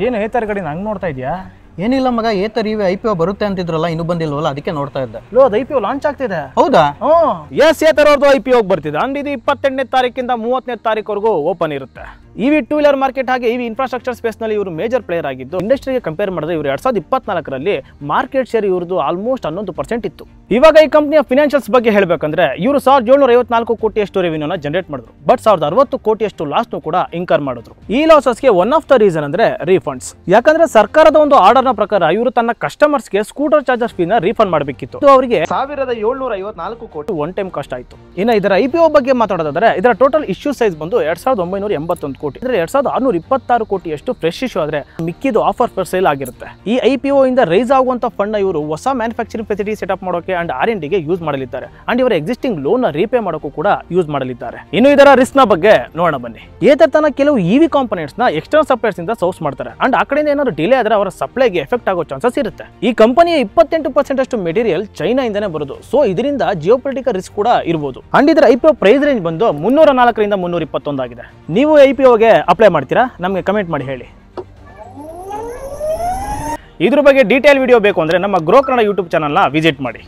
ಏನು ಏತರ್ ಗಾಡಿ ನಂಗೆ ನೋಡ್ತಾ ಇದೆಯಾ? ಏನಿಲ್ಲ ಮಗ, ಏತರ್ ಇವಿ IPO ಬರುತ್ತೆ ಅಂತಿದ್ರಲ್ಲ, ಇನ್ನೂ ಬಂದಿಲ್ವಲ್ಲ, ಅದಕ್ಕೆ ನೋಡ್ತಾ ಇದ್ದೆ. ಲೋ, ಅದು IPO ಲಾಂಚ್ ಆಗ್ತಿದೆ. ಹೌದಾ? ಎಸ್, ಏತರ್ ಅವ್ರದ್ದು IPO ಬರ್ತಿದೆ. ಅಂಡ್ ಇದು 28ನೇ ತಾರೀಕಿಂದ 30ನೇ ತಾರೀಕುವರೆಗೂ ಓಪನ್ ಇರುತ್ತೆ. ಇವಿ ಟೂ ವೀಲರ್ ಮಾರ್ಕೆಟ್ ಹಾಗೆ ಇವಿ ಇನ್ಫ್ರಾಸ್ಟ್ರಕ್ಚರ್ ಸ್ಪೇಸ್ ನಲ್ಲಿ ಇವರು ಮೇಜರ್ ಪ್ಲೇಯರ್ ಆಗಿದ್ದು, ಇಂಡಸ್ಟ್ರಿಗೆ ಕಂಪೇರ್ ಮಾಡಿದ್ರೆ ಇವರು 2024ರಲ್ಲಿ ಮಾರ್ಕೆಟ್ ಶೇರ್ ಇವ್ರದ್ದು ಆಲ್ಮೋಸ್ಟ್ 11% ಇತ್ತು. ಇವಾಗ ಈ ಕಂಪನಿಯ ಫಿನಾನ್ಷಿಯಲ್ಸ್ ಬಗ್ಗೆ ಹೇಳಬೇಕಂದ್ರೆ ಇವರು 1754 ಕೋಟಿಯಷ್ಟು ರೆವಿನ್ಯೂನ ಜನರೇಟ್ ಮಾಡಿದ್ರು. ಬಟ್ 1060 ಕೋಟಿಯಷ್ಟು ಲಾಸ್ ಕೂಡ ಇನ್ಕರ್ ಮಾಡಿದ್ರು. ಈ ಲಾಸಸ್ಗೆ ಒನ್ ಆಫ್ ದ ರೀಸನ್ ಅಂದ್ರೆ ರೀಫಂಡ್ಸ್. ಯಾಕಂದ್ರೆ ಸರ್ಕಾರದ ಒಂದು ಆರ್ಡರ್ ನ ಪ್ರಕಾರ ಇವರು ತನ್ನ ಕಸ್ಟಮರ್ಸ್ಗೆ ಸ್ಕೂಟರ್ ಚಾರ್ಜಸ್ ಫೀನ ರೀಫಂಡ್ ಮಾಡಬೇಕಿತ್ತು. ಅವರಿಗೆ 1754 ಕೋಟಿ ಒನ್ ಟೈಮ್ ಕಾಸ್ಟ್ ಆಯ್ತು. ಇನ್ನು ಇದರ IPO ಬಗ್ಗೆ ಮಾತಾಡೋದಾದ್ರೆ ಇದರ ಟೋಟಲ್ ಇಶ್ಯೂ ಸೈಜ್ ಬಂದು 2981 ಕೋಟಿ. 2626 ಕೋಟಿಯಷ್ಟು ಫ್ರೆಶ್ ಇಶ್ಯೂ ಆದ್ರೆ ಮಿಕ್ಕಿದು ಆಫರ್ ಫಾರ್ ಸೇಲ್ ಆಗಿರುತ್ತೆ. ಈ IPO ಇಂದ ರೈಸ್ ಆಗುವಂತ ಫಂಡ್ ಇವರು ಹೊಸ ಮ್ಯಾನುಫ್ಯಾಕ್ಚರಿಂಗ್ ಫೆಸಿಲಿಟಿ ಸೆಟಪ್ ಮಾಡೋಕೆ ಅಂಡ್ R&D ಗೆ ಯೂಸ್ ಮಾಡಲಿದ್ದಾರೆ. ಅಂಡ್ ಇವರ ಎಕ್ಸಿಸ್ಟಿಂಗ್ ಲೋನ್ ನ ರೀಪೇ ಮಾಡೋಕ್ಕೂ ಕೂಡ ಯೂಸ್ ಮಾಡಲಿದ್ದಾರೆ. ಇನ್ನು ಇದರ ರಿಸ್ಕ್ ನ ಬಗ್ಗೆ ನೋಡೋಣ ಬನ್ನಿ. ಏತರ್ ತನ್ನ ಕೆಲವು EV ಕಾಂಪೋನೆಂಟ್ಸ್ ನ ಎಕ್ಸ್ಟರ್ನಲ್ ಸಪ್ಲೈಯರ್ಸ್ ಇಂದ ಸೋರ್ಸ್ ಮಾಡ್ತಾರೆ. ಅಂಡ್ ಆ ಕಡೆಯಿಂದ ಏನಾದ್ರು ಡಿಲೇ ಆದ್ರೆ ಅವರ ಸಪ್ಲೈಗೆ ಎಫೆಕ್ಟ್ ಆಗೋ ಚಾನ್ಸಸ್ ಇರುತ್ತೆ. ಈ ಕಂಪನಿಯ 28% ಅಷ್ಟು ಮೆಟೀರಿಯಲ್ ಚೈನಾ ಇಂದಾನೆ ಬರೋದು. ಸೊ ಇದರಿಂದ ಜಿಯೋಪೊಲಿಟಿಕಲ್ ರಿಸ್ಕ್ ಕೂಡ ಇರಬಹುದು. ಅಂಡ್ ಇದರ IPO ಪ್ರೈಸ್ ರೇಂಜ್ ಬಂದು 304 ರಿಂದ 321 ಆಗಿದೆ. ನೀವು IPO ಗೆ ಅಪ್ಲೈ ಮಾಡ್ತೀರಾ? ನಮಗೆ ಕಮೆಂಟ್ ಮಾಡಿ ಹೇಳಿ. ಇದ್ರ ಬಗ್ಗೆ ಡೀಟೇಲ್ ವಿಡಿಯೋ ಬೇಕು ಅಂದ್ರೆ ನಮ್ಮ ಗ್ರೋ ಕನ್ನಡ ಯೂಟ್ಯೂಬ್ ಚಾನಲ್ನ ವಿಸಿಟ್ ಮಾಡಿ.